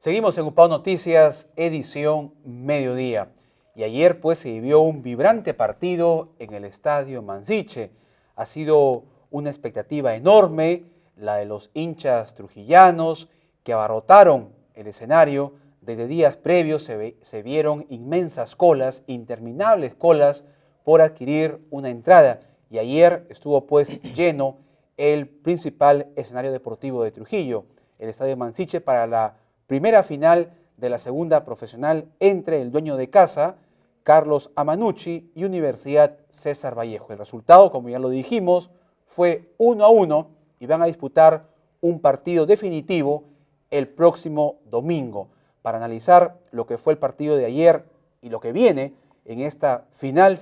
Seguimos en UPAO Noticias, edición mediodía. Y ayer pues se vivió un vibrante partido en el Estadio Mansiche. Ha sido una expectativa enorme, la de los hinchas trujillanos que abarrotaron el escenario. Desde días previos se vieron inmensas colas, interminables colas por adquirir una entrada. Y ayer estuvo pues lleno el principal escenario deportivo de Trujillo, el Estadio Mansiche, para la primera final de la segunda profesional entre el dueño de casa, Carlos Amanucci, y Universidad César Vallejo. El resultado, como ya lo dijimos, fue 1-1 y van a disputar un partido definitivo el próximo domingo. Para analizar lo que fue el partido de ayer y lo que viene en esta final,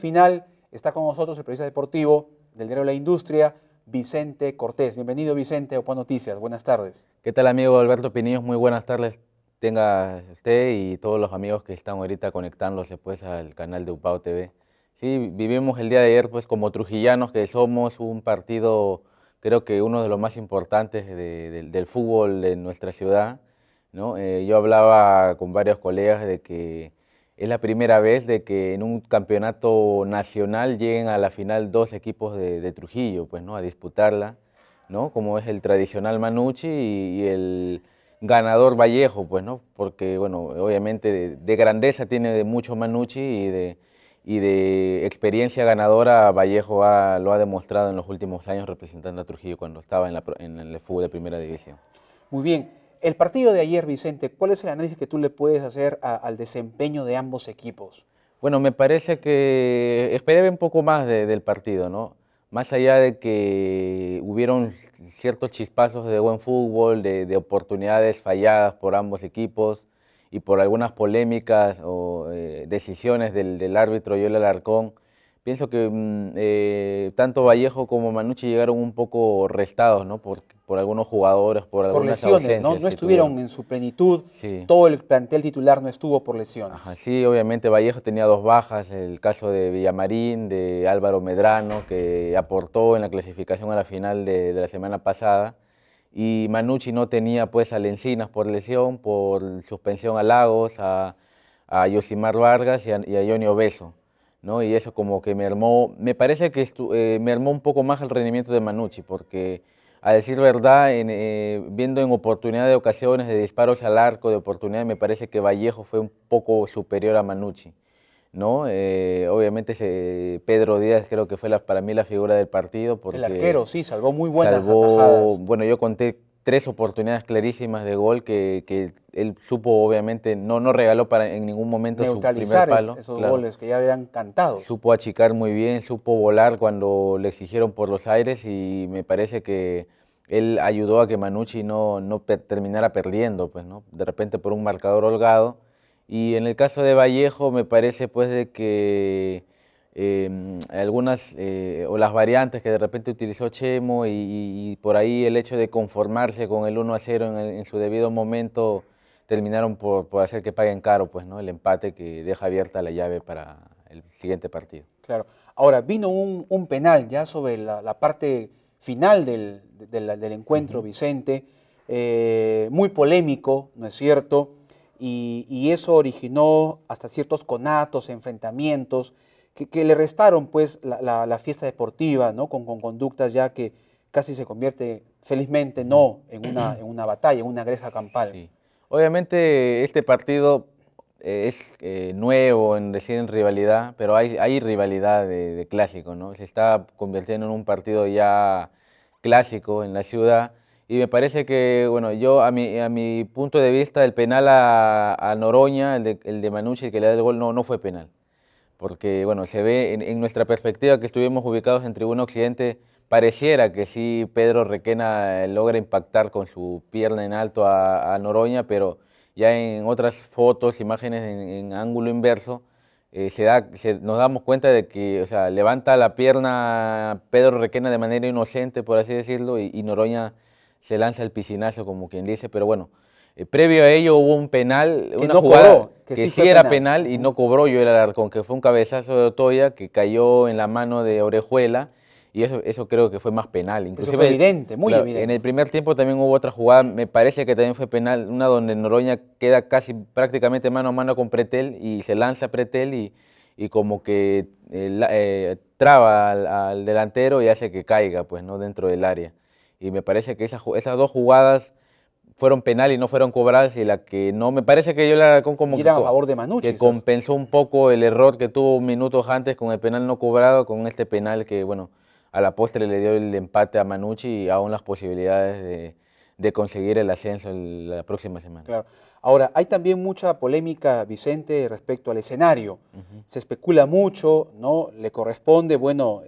está con nosotros el periodista deportivo del diario La Industria, Vicente Cortés. Bienvenido, Vicente, a UPAO Noticias. Buenas tardes. ¿Qué tal, amigo Alberto Pinillos? Muy buenas tardes. Tenga usted y todos los amigos que están ahorita conectándose pues al canal de UPAO TV. Sí, vivimos el día de ayer pues como trujillanos que somos, un partido, creo que uno de los más importantes del fútbol en nuestra ciudad, ¿no? Yo hablaba con varios colegas de que es la primera vez de que en un campeonato nacional lleguen a la final dos equipos de Trujillo, pues, ¿no? A disputarla, ¿no? Como es el tradicional Manucci y el ganador Vallejo, pues, ¿no? Porque, bueno, obviamente de grandeza tiene de mucho Manucci y de experiencia ganadora Vallejo lo ha demostrado en los últimos años representando a Trujillo cuando estaba en el fútbol de primera división. Muy bien. El partido de ayer, Vicente, ¿cuál es el análisis que tú le puedes hacer al desempeño de ambos equipos? Bueno, me parece que esperé un poco más del partido, ¿no? Más allá de que hubieron ciertos chispazos de buen fútbol, de oportunidades falladas por ambos equipos y por algunas polémicas o decisiones del árbitro Joel Alarcón, pienso que tanto Vallejo como Manucci llegaron un poco restados, ¿no? Por algunos jugadores, por Por algunas lesiones, ¿no? ausencias No que tuvieron. estuvieron en su plenitud, Sí. todo el plantel titular no estuvo por Ajá, lesiones. sí, obviamente Vallejo tenía dos bajas, el caso de Villamarín, de Álvaro Medrano, que aportó en la clasificación a la final de la semana pasada, y Manucci no tenía pues a Lencinas por lesión, por suspensión a Lagos, a Yosimar Vargas y a Johnny Obeso, ¿no? Y eso como que me parece que mermó un poco más el rendimiento de Manucci, porque a decir verdad, viendo en oportunidad de ocasiones, de disparos al arco, de oportunidad, me parece que Vallejo fue un poco superior a Manucci, ¿no? Obviamente Pedro Díaz creo que fue para mí la figura del partido El porque arquero, sí, salvó muy buenas salvó, atajadas. bueno, yo conté tres oportunidades clarísimas de gol que él supo, obviamente, no regaló en ningún momento su primer Neutralizar palo, esos claro. goles que ya eran cantados. Supo achicar muy bien, supo volar cuando le exigieron por los aires y me parece que él ayudó a que Manucci no terminara perdiendo, pues, ¿no? De repente por un marcador holgado. Y en el caso de Vallejo me parece pues de que algunas o las variantes que de repente utilizó Chemo y por ahí el hecho de conformarse con el 1-0 en su debido momento terminaron por hacer que paguen caro, pues, ¿no? El empate que deja abierta la llave para el siguiente partido. Claro. Ahora, vino un penal ya sobre la parte final del encuentro, Vicente, muy polémico, ¿no es cierto? Y eso originó hasta ciertos conatos, enfrentamientos, que le restaron pues la fiesta deportiva, ¿no? Con conductas ya que casi se convierte, felizmente no, en una batalla, en una gresca campal. Sí. Obviamente este partido es nuevo en decir en rivalidad, pero hay rivalidad de clásico, ¿no? Se está convirtiendo en un partido ya clásico en la ciudad y me parece que, bueno, yo a mi punto de vista el penal a Noroña, el de Manucci que le da el gol, no fue penal. Porque bueno, se ve en nuestra perspectiva que estuvimos ubicados en Tribuna Occidente, pareciera que sí Pedro Requena logra impactar con su pierna en alto a Noroña, pero ya en otras fotos, imágenes en ángulo inverso, nos damos cuenta de que, o sea, levanta la pierna Pedro Requena de manera inocente, por así decirlo, y Noroña se lanza el piscinazo, como quien dice, pero bueno, previo a ello hubo un penal, Que una no jugada cobró, que que sí sí fue era penal. penal y no cobró Joel Alarcón, que fue un cabezazo de Otoya que cayó en la mano de Orejuela y eso creo que fue más penal. Eso fue evidente, muy claro, evidente. en el primer tiempo también hubo otra jugada, me parece que también fue penal, una donde Noroña queda casi prácticamente mano a mano con Pretel y se lanza Pretel y como que traba al delantero y hace que caiga, pues, ¿no? Dentro del área. Y me parece que esas dos jugadas fueron penal y no fueron cobradas, y la que no, me parece que yo la como Y eran a favor de que Manucci esas. compensó un poco el error que tuvo minutos antes con el penal no cobrado, con este penal que, bueno, a la postre le dio el empate a Manucci y aún las posibilidades de conseguir el ascenso la próxima semana. Claro. Ahora, hay también mucha polémica, Vicente, respecto al escenario. Se especula mucho, ¿no? Le corresponde, bueno,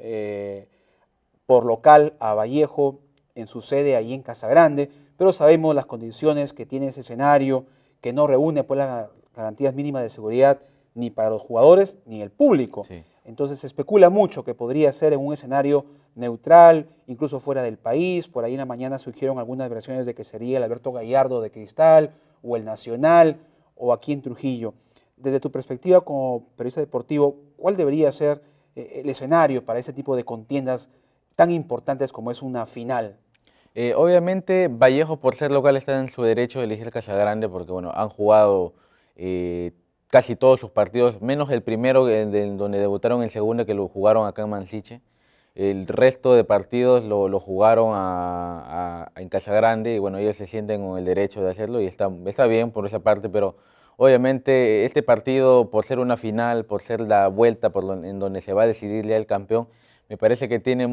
por local a Vallejo en su sede ahí en Casagrande, pero sabemos las condiciones que tiene ese escenario, que no reúne pues las garantías mínimas de seguridad ni para los jugadores ni el público. Sí. Entonces se especula mucho que podría ser en un escenario neutral, incluso fuera del país. Por ahí en la mañana surgieron algunas versiones de que sería el Alberto Gallardo de Cristal o el Nacional o aquí en Trujillo. Desde tu perspectiva como periodista deportivo, ¿cuál debería ser el escenario para ese tipo de contiendas tan importantes como es una final? Obviamente Vallejo, por ser local, está en su derecho de elegir Casagrande porque, bueno, han jugado eh, casi todos sus partidos, menos el primero donde debutaron en segunda, que lo jugaron acá en Mansiche. El resto de partidos lo jugaron en Casagrande y, bueno, ellos se sienten con el derecho de hacerlo y está bien por esa parte, pero obviamente este partido, por ser una final, por ser la vuelta en donde se va a decidir ya el campeón, me parece que tiene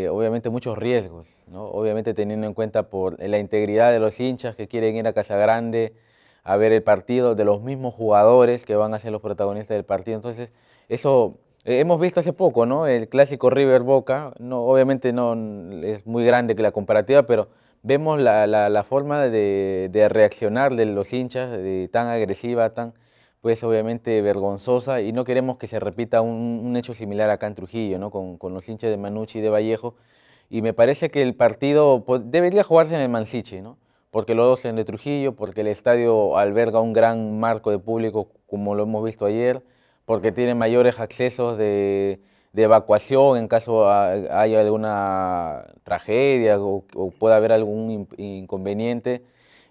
obviamente muchos riesgos, ¿no? Obviamente teniendo en cuenta por la integridad de los hinchas que quieren ir a Casagrande a ver el partido, de los mismos jugadores que van a ser los protagonistas del partido. Entonces, eso hemos visto hace poco, ¿no? El clásico River Boca, no, obviamente no es muy grande que la comparativa, pero vemos la forma de reaccionar de los hinchas, tan agresiva, tan, pues obviamente vergonzosa, y no queremos que se repita un hecho similar acá en Trujillo, ¿no? Con los hinchas de Manucci y de Vallejo, y me parece que el partido debería jugarse en el Mansiche, ¿no? Porque los dos en de Trujillo, porque el estadio alberga un gran marco de público, como lo hemos visto ayer, porque tiene mayores accesos de evacuación en caso haya alguna tragedia o pueda haber algún inconveniente,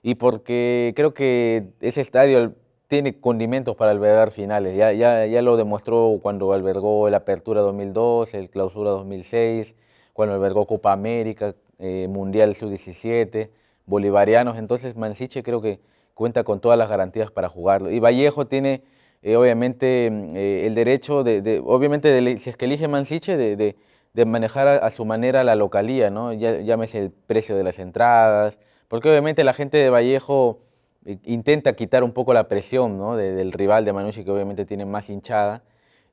y porque creo que ese estadio tiene condimentos para albergar finales. Ya lo demostró cuando albergó el Apertura 2002, el Clausura 2006, cuando albergó Copa América, Mundial Sub-17, Bolivarianos. Entonces Mansiche creo que cuenta con todas las garantías para jugarlo. Y Vallejo tiene obviamente el derecho obviamente si es que elige Mansiche, de manejar a su manera la localía, ¿no? Llámese el precio de las entradas, porque obviamente la gente de Vallejo intenta quitar un poco la presión, ¿no? Del rival de Manucci, que obviamente tiene más hinchada,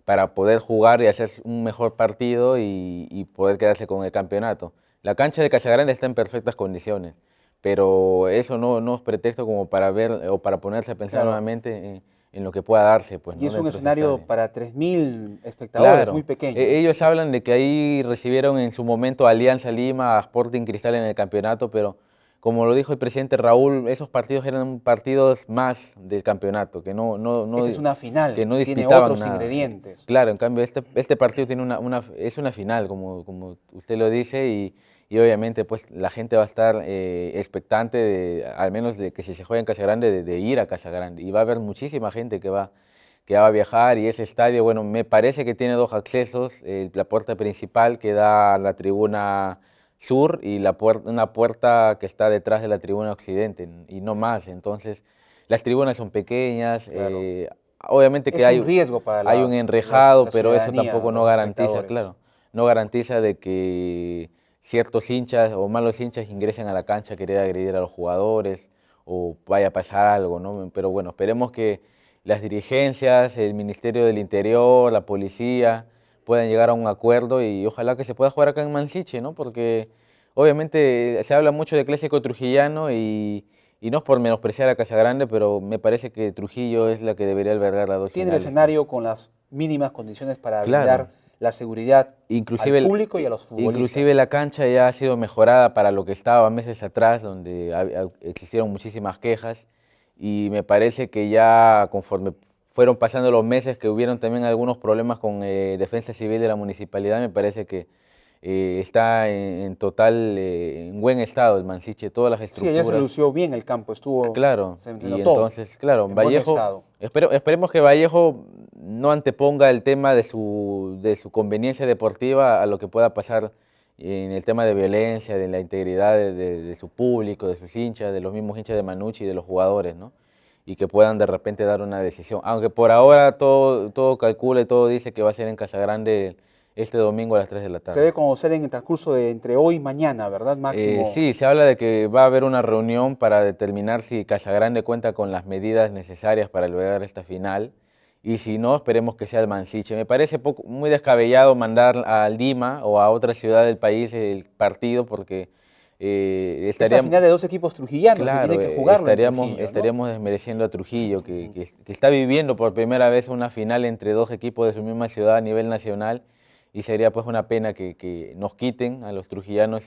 para poder jugar y hacer un mejor partido y poder quedarse con el campeonato. La cancha de Casagrande está en perfectas condiciones, pero eso no es pretexto como para ver o para ponerse a pensar Claro, nuevamente en lo que pueda darse, pues, y ¿no? es un Dentro de ese escenario estadio. para 3.000 espectadores, muy Claro, pequeño. ellos hablan de que ahí recibieron en su momento a Alianza Lima, a Sporting Cristal en el campeonato, pero como lo dijo el presidente Raúl, esos partidos eran partidos más del campeonato, Esta es una que final, no tiene disputaban otros nada. ingredientes. Claro, en cambio este partido tiene es una final, como usted lo dice, y obviamente pues la gente va a estar expectante, al menos de que si se juega en Casagrande, de ir a Casagrande, y va a haber muchísima gente que va a viajar, y ese estadio, bueno, me parece que tiene dos accesos, la puerta principal que da a la tribuna sur y una puerta que está detrás de la tribuna occidente, y no más. Entonces las tribunas son pequeñas, Claro. obviamente que Es un riesgo para hay un la enrejado, pero eso ciudadanía, tampoco no los garantiza, espectadores. claro, no garantiza de que ciertos hinchas o malos hinchas ingresen a la cancha a querer agredir a los jugadores o vaya a pasar algo, ¿no? Pero bueno, esperemos que las dirigencias, el Ministerio del Interior, la policía, puedan llegar a un acuerdo y ojalá que se pueda jugar acá en Mansiche, ¿no? Porque obviamente se habla mucho de clásico trujillano y no es por menospreciar a Casagrande, pero me parece que Trujillo es la que debería albergar las dos Tiene el finales, pues. escenario con las mínimas condiciones para Claro, brindar la seguridad al inclusive, público y a los inclusive futbolistas. la cancha ya ha sido mejorada para lo que estaba meses atrás, donde existieron muchísimas quejas, y me parece que ya conforme fueron pasando los meses, que hubieron también algunos problemas con Defensa Civil de la municipalidad, me parece que está en total, en buen estado el Mansiche, todas las Sí, ayer se estructuras. lució bien el campo, Claro, se y notó entonces, claro, en buen Vallejo, estado. esperemos que Vallejo no anteponga el tema de su conveniencia deportiva a lo que pueda pasar en el tema de violencia, de la integridad de su público, de sus hinchas, de los mismos hinchas de Manucci y de los jugadores, ¿no? Y que puedan de repente dar una decisión. Aunque por ahora todo calcula y todo dice que va a ser en Casagrande este domingo a las 3 de la Se tarde. debe conocer en el transcurso de entre hoy y mañana, ¿verdad? Máximo. Sí, se habla de que va a haber una reunión para determinar si Casagrande cuenta con las medidas necesarias para lograr esta final, y si no, esperemos que sea el Mansiche. Me parece muy descabellado mandar a Lima o a otra ciudad del país el partido, porque Es una final estaríamos, de dos equipos trujillanos y tienen claro, que jugarlo en Trujillo, ¿no? estaríamos desmereciendo a Trujillo, Ujú. que está viviendo por primera vez una final entre dos equipos de su misma ciudad a nivel nacional, y sería pues una pena que nos quiten a los trujillanos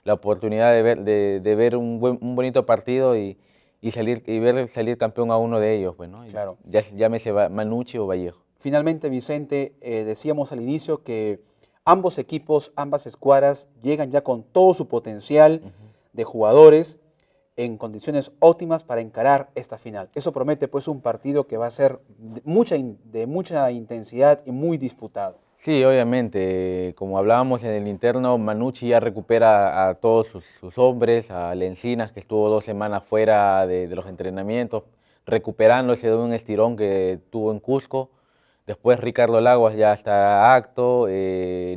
la oportunidad de ver un bonito partido y ver salir campeón a uno de ellos, pues, ¿no? Claro. Llámese Manucci o Vallejo. Finalmente, Vicente, decíamos al inicio que ambos equipos, ambas escuadras llegan ya con todo su potencial Ujú. de jugadores en condiciones óptimas para encarar esta final. Eso promete pues un partido que va a ser de mucha intensidad y muy disputado. Sí, obviamente, como hablábamos en el interno, Manucci ya recupera a todos sus hombres, a Lencinas, que estuvo 2 semanas fuera de los entrenamientos, recuperándose de un estirón que tuvo en Cusco. Después Ricardo Laguas ya está acto,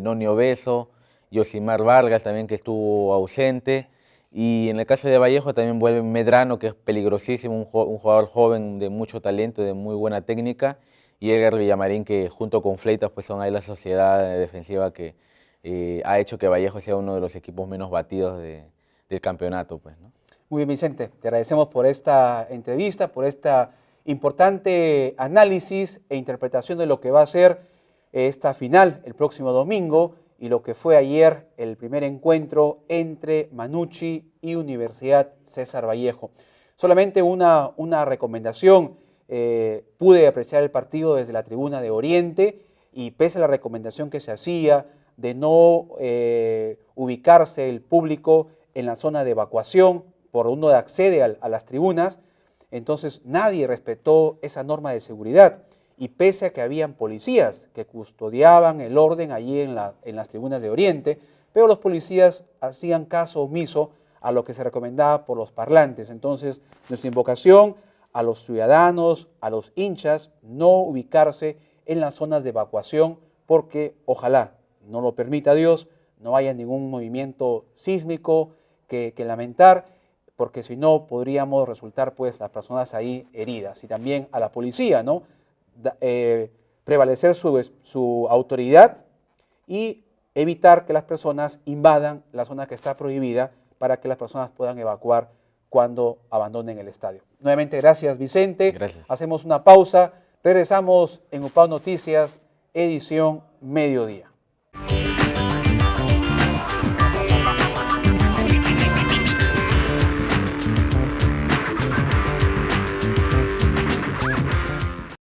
Nonio Beso, Yosimar Vargas también, que estuvo ausente. Y en el caso de Vallejo también vuelve Medrano, que es peligrosísimo, un jugador joven de mucho talento, de muy buena técnica, y Edgar Villamarín, que junto con Fleitas pues son ahí la sociedad defensiva que ha hecho que Vallejo sea uno de los equipos menos batidos del campeonato, pues, ¿no? Muy bien, Vicente, te agradecemos por esta entrevista, por esta importante análisis e interpretación de lo que va a ser esta final el próximo domingo y lo que fue ayer el primer encuentro entre Manucci y Universidad César Vallejo. Solamente una recomendación, pude apreciar el partido desde la tribuna de Oriente y pese a la recomendación que se hacía de no ubicarse el público en la zona de evacuación, por uno accede a las tribunas, entonces nadie respetó esa norma de seguridad y pese a que habían policías que custodiaban el orden allí en las tribunas de Oriente, pero los policías hacían caso omiso a lo que se recomendaba por los parlantes. Entonces, nuestra invocación a los ciudadanos, a los hinchas, no ubicarse en las zonas de evacuación porque ojalá, no lo permita Dios, no haya ningún movimiento sísmico que lamentar, porque si no podríamos resultar pues las personas ahí heridas. Y también a la policía, ¿no? Prevalecer su autoridad y evitar que las personas invadan la zona que está prohibida para que las personas puedan evacuar cuando abandonen el estadio. Nuevamente, gracias Vicente. Gracias. Hacemos una pausa. Regresamos en UPAO Noticias, edición mediodía.